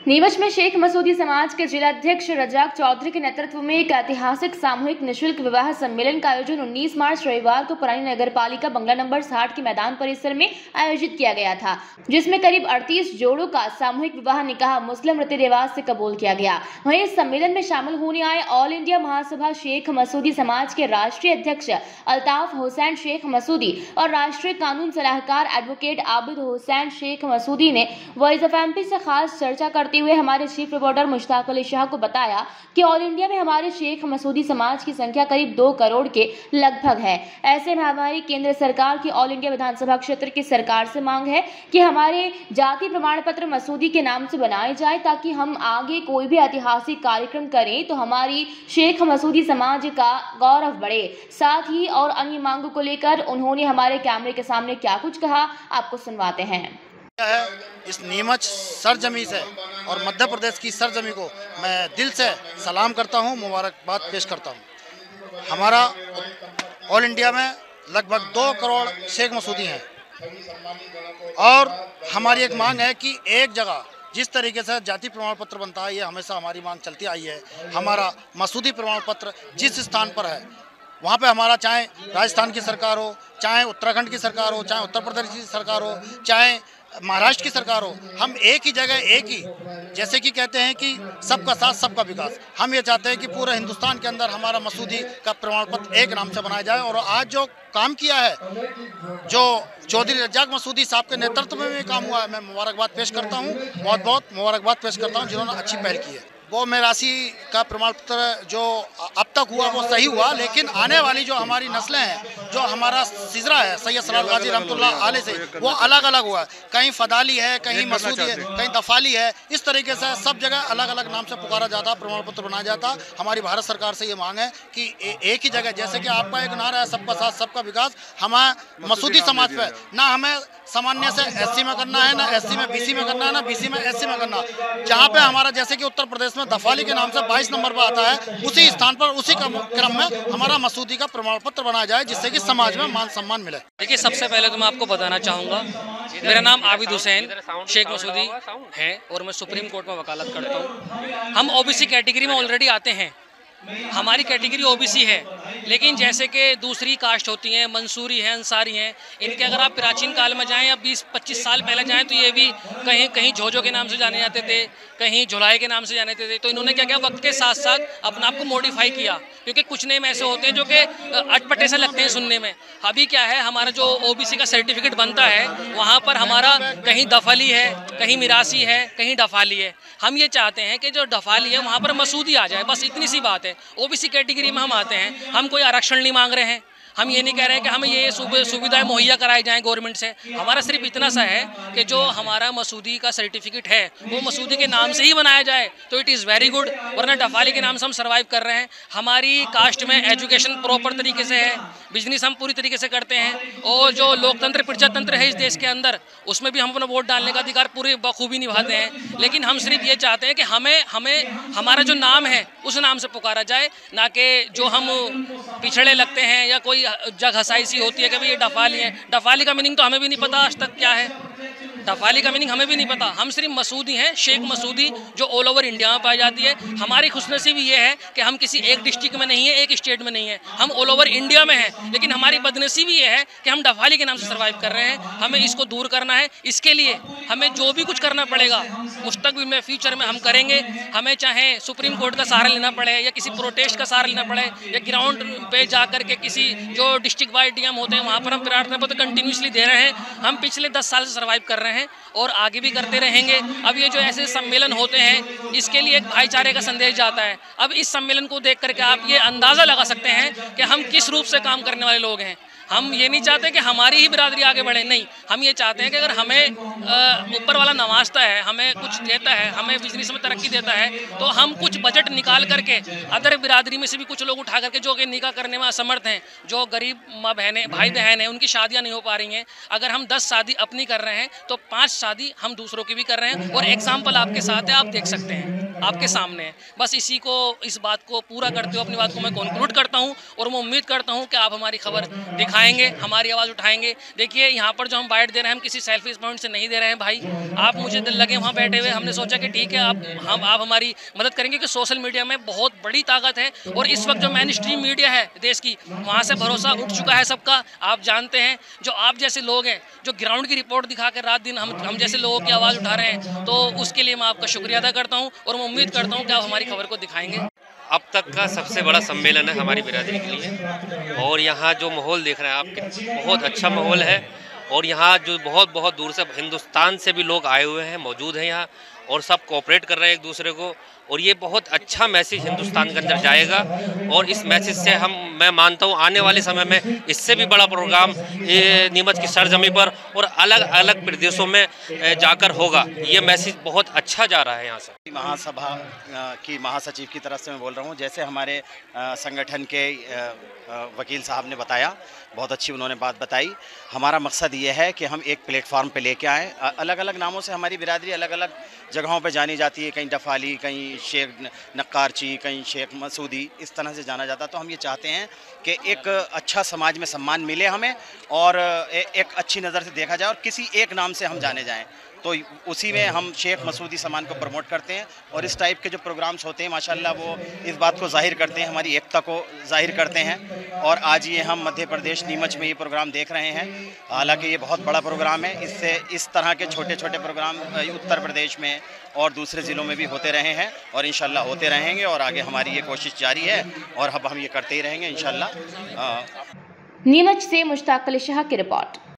नीमच में शेख मसूदी समाज के जिलाध्यक्ष रजाक चौधरी के नेतृत्व में एक ऐतिहासिक सामूहिक निःशुल्क विवाह सम्मेलन का आयोजन 19 मार्च रविवार को पुरानी नगर पालिका बंगला नंबर 60 के मैदान परिसर में आयोजित किया गया था, जिसमें करीब 38 जोड़ों का सामूहिक विवाह निकाह मुस्लिम रीति रिवाज से कबूल किया गया। वहीं इस सम्मेलन में शामिल होने आए ऑल इंडिया महासभा शेख मसूदी समाज के राष्ट्रीय अध्यक्ष अल्ताफ हुसैन शेख मसूदी और राष्ट्रीय कानून सलाहकार एडवोकेट आबिद हुसैन शेख मसूदी ने वॉइस ऑफ एमपी से खास चर्चा करते हुए हमारे चीफ रिपोर्टर मुश्ताक अली शाह को बताया कि ऑल इंडिया में हमारे शेख मसूदी समाज की संख्या करीब 2 करोड़ के लगभग है। ऐसे में हमारी केंद्र सरकार की ऑल इंडिया विधानसभा क्षेत्र की सरकार से मांग है कि हमारे जाति प्रमाण पत्र मसूदी के नाम से बनाए जाए, ताकि हम आगे कोई भी ऐतिहासिक कार्यक्रम करें तो हमारी शेख मसूदी समाज का गौरव बढ़े। साथ ही और अन्य मांगों को लेकर उन्होंने हमारे कैमरे के सामने क्या कुछ कहा, आपको सुनवाते हैं। इस नीमच सरजमी से और मध्य प्रदेश की सरजमी को मैं दिल से सलाम करता हूं, मुबारकबाद पेश करता हूं। हमारा ऑल इंडिया में लगभग 2 करोड़ शेख मसूदी हैं और हमारी एक मांग है कि एक जगह जिस तरीके से जाति प्रमाण पत्र बनता है, ये हमेशा हमारी मांग चलती आई है। हमारा मसूदी प्रमाण पत्र जिस स्थान पर है वहाँ पे हमारा, चाहे राजस्थान की सरकार हो, चाहे उत्तराखंड की सरकार हो, चाहे उत्तर प्रदेश की सरकार हो, चाहे महाराष्ट्र की सरकार हो, हम एक ही जगह एक ही, जैसे कि कहते हैं कि सबका साथ सबका विकास, हम ये चाहते हैं कि पूरे हिंदुस्तान के अंदर हमारा मसूदी का प्रमाण पत्र एक नाम से बनाया जाए। और आज जो काम किया है, जो चौधरी रजाक मसूदी साहब के नेतृत्व में काम हुआ है, मैं मुबारकबाद पेश करता हूँ, बहुत बहुत मुबारकबाद पेश करता हूँ जिन्होंने अच्छी पहल की है। वो मेरासी का प्रमाण पत्र जो अब तक हुआ वो सही हुआ, लेकिन आने वाली जो हमारी नस्लें हैं, जो हमारा सिजरा है सैयद सलाल गाजी रहमतुल्लाह अलैह से, वो अलग अलग हुआ है। कहीं फदाली है, कहीं मसूदी है, कहीं दफाली है। इस तरीके से सब जगह अलग अलग नाम से पुकारा जाता, प्रमाण पत्र बनाया जाता। हमारी भारत सरकार से ये मांग है कि एक ही जगह, जैसे कि आपका एक नारा है सबका साथ सबका विकास, हमारे मसूदी समाज पे ना हमें सामान्य से एससी में करना है, ना एससी में बीसी में करना है, ना बीसी में एससी में करना। जहाँ पे हमारा, जैसे कि उत्तर प्रदेश में दफाली के नाम से 22 नंबर पर आता है, उसी स्थान पर उसी क्रम में हमारा मसूदी का प्रमाण पत्र बनाया जाए, जिससे कि समाज में मान सम्मान मिले। देखिए, सबसे पहले तो मैं आपको बताना चाहूँगा, मेरा नाम आबिद हुसैन शेख मसूदी है और मैं सुप्रीम कोर्ट में वकालत करता हूँ। हम ओबीसी कैटेगरी में ऑलरेडी आते हैं, हमारी कैटेगरी ओबीसी है, लेकिन जैसे कि दूसरी कास्ट होती हैं, मंसूरी हैं, अंसारी हैं, इनके अगर आप प्राचीन काल में जाएं या 20-25 साल पहले जाएं तो ये भी कहीं कहीं झोजो के नाम से जाने जाते थे, कहीं झुलाई के नाम से जाने जाते थे। तो इन्होंने क्या किया, वक्त के साथ साथ अपने आप को मॉडिफाई किया, क्योंकि कुछ नेम ऐसे होते हैं जो कि अटपटे से लगते हैं सुनने में। अभी क्या है, हमारा जो ओबीसी का सर्टिफिकेट बनता है वहाँ पर हमारा कहीं दफाली है, कहीं मिरासी है, कहीं डफाली है। हम ये चाहते हैं कि जो डफाली है वहाँ पर मसूदी आ जाए, बस इतनी सी बात है। ओबीसी कैटेगरी में हम आते हैं, हम कोई आरक्षण नहीं मांग रहे हैं, हम ये नहीं कह रहे हैं कि हमें ये सुविधाएं मुहैया कराई जाएं गवर्नमेंट से। हमारा सिर्फ इतना सा है कि जो हमारा मसूदी का सर्टिफिकेट है वो मसूदी के नाम से ही बनाया जाए तो इट इज़ वेरी गुड, वरना डफाली के नाम से हम सर्वाइव कर रहे हैं। हमारी कास्ट में एजुकेशन प्रॉपर तरीके से है, बिजनेस हम पूरी तरीके से करते हैं, और जो लोकतंत्र प्रजातंत्र है इस देश के अंदर, उसमें भी हम अपना वोट डालने का अधिकार पूरी बखूबी निभाते हैं। लेकिन हम सिर्फ ये चाहते हैं कि हमें हमारा जो नाम है उस नाम से पुकारा जाए, ना कि जो हम पिछड़े लगते हैं या कोई जग हसाई सी होती है कि भाई ये डफाली है। डफाली का मीनिंग तो हमें भी नहीं पता आज तक क्या है, डफाली का मीनिंग हमें भी नहीं पता। हम सिर्फ मसूदी हैं, शेख मसूदी, जो ऑल ओवर इंडिया में पाई जाती है। हमारी खुशनसीबी ये है कि हम किसी एक डिस्ट्रिक्ट में नहीं है, एक स्टेट में नहीं है, हम ऑल ओवर इंडिया में हैं। लेकिन हमारी बदनसीबी ये है कि हम डफाली के नाम से सर्वाइव कर रहे हैं। हमें इसको दूर करना है, इसके लिए हमें जो भी कुछ करना पड़ेगा मुस्तकबिल में, फ्यूचर में हम करेंगे। हमें चाहे सुप्रीम कोर्ट का सहारा लेना पड़े या किसी प्रोटेस्ट का सहारा लेना पड़े या ग्राउंड पे जा करके किसी जो डिस्ट्रिक्ट वाइड डीएम होते हैं वहाँ पर हम प्रार्थना पत्र कंटिन्यूसली दे रहे हैं। हम पिछले 10 साल से सर्वाइव कर रहे हैं और आगे भी करते रहेंगे। अब ये जो ऐसे सम्मेलन होते हैं, इसके लिए एक भाईचारे का संदेश जाता है। अब इस सम्मेलन को देख करके आप ये अंदाज़ा लगा सकते हैं कि हम किस रूप से काम करने वाले लोग हैं। हम ये नहीं चाहते कि हमारी ही बिरादरी आगे बढ़े, नहीं, हम ये चाहते हैं कि अगर हमें ऊपर वाला नवाजता है, हमें कुछ देता है, हमें बिजनेस में तरक्की देता है, तो हम कुछ बजट निकाल करके अदर बिरादरी में से भी कुछ लोग उठा करके जो कि निकाह करने में असमर्थ हैं, जो गरीब माँ बहनें भाई बहन हैं, उनकी शादियाँ नहीं हो पा रही हैं, अगर हम 10 शादी अपनी कर रहे हैं तो 5 शादी हम दूसरों की भी कर रहे हैं। और एग्जाम्पल आपके साथ है, आप देख सकते हैं। आपके सामने है। बस इस बात को पूरा करते हुए अपनी बात को मैं कंक्लूड करता हूँ और मैं उम्मीद करता हूँ कि आप हमारी खबर दिखाएंगे, हमारी आवाज़ उठाएंगे। देखिए यहाँ पर जो हम बाइट दे रहे हैं, हम किसी सेल्फिश पॉइंट से नहीं दे रहे हैं भाई। आप मुझे दिल लगे वहाँ बैठे हुए, हमने सोचा कि ठीक है आप हमारी मदद करेंगे, क्योंकि सोशल मीडिया में बहुत बड़ी ताकत है और इस वक्त जो मेन स्ट्रीम मीडिया है देश की, वहाँ से भरोसा उठ चुका है सबका। आप जानते हैं जो आप जैसे लोग हैं जो ग्राउंड की रिपोर्ट दिखा कर रात दिन हम जैसे लोगों की आवाज़ उठा रहे हैं, तो उसके लिए मैं आपका शुक्रिया अदा करता हूँ और मैं उम्मीद करता हूँ कि आप हमारी खबर को दिखाएंगे। अब तक का सबसे बड़ा सम्मेलन है हमारी बिरादरी के लिए और यहाँ जो माहौल देख रहे हैं आप, बहुत अच्छा माहौल है और यहाँ जो बहुत दूर से हिंदुस्तान से भी लोग आए हुए हैं, मौजूद हैं यहाँ और सब कोऑपरेट कर रहे हैं एक दूसरे को और ये बहुत अच्छा मैसेज हिंदुस्तान के अंदर जाएगा और इस मैसेज से मैं मानता हूँ आने वाले समय में इससे भी बड़ा प्रोग्राम ये नीमच की सरजमी पर और अलग अलग प्रदेशों में जाकर होगा। ये मैसेज बहुत अच्छा जा रहा है यहाँ से। महासभा की महासचिव की तरफ से मैं बोल रहा हूँ, जैसे हमारे संगठन के वकील साहब ने बताया, बहुत अच्छी उन्होंने बात बताई। हमारा मकसद ये है कि हम एक प्लेटफार्म पे लेके आएँ। अलग अलग नामों से हमारी बिरादरी अलग अलग जगहों पे जानी जाती है, कहीं डफाली, कहीं शेख नक्कारची, कहीं शेख मसूदी, इस तरह से जाना जाता है। तो हम ये चाहते हैं कि एक अच्छा समाज में सम्मान मिले हमें और एक अच्छी नज़र से देखा जाए और किसी एक नाम से हम जाने जाएं। तो उसी में हम शेख मसूदी सामान को प्रमोट करते हैं और इस टाइप के जो प्रोग्राम्स होते हैं माशाल्लाह वो इस बात को जाहिर करते हैं, हमारी एकता को जाहिर करते हैं। और आज ये हम मध्य प्रदेश नीमच में ये प्रोग्राम देख रहे हैं। हालांकि ये बहुत बड़ा प्रोग्राम है, इससे इस तरह के छोटे छोटे प्रोग्राम उत्तर प्रदेश में और दूसरे ज़िलों में भी होते रहे हैं और इंशाल्लाह होते रहेंगे और आगे हमारी ये कोशिश जारी है और अब हम ये करते ही रहेंगे इंशाल्लाह। नीमच से मुश्ताक अली शाह की रिपोर्ट।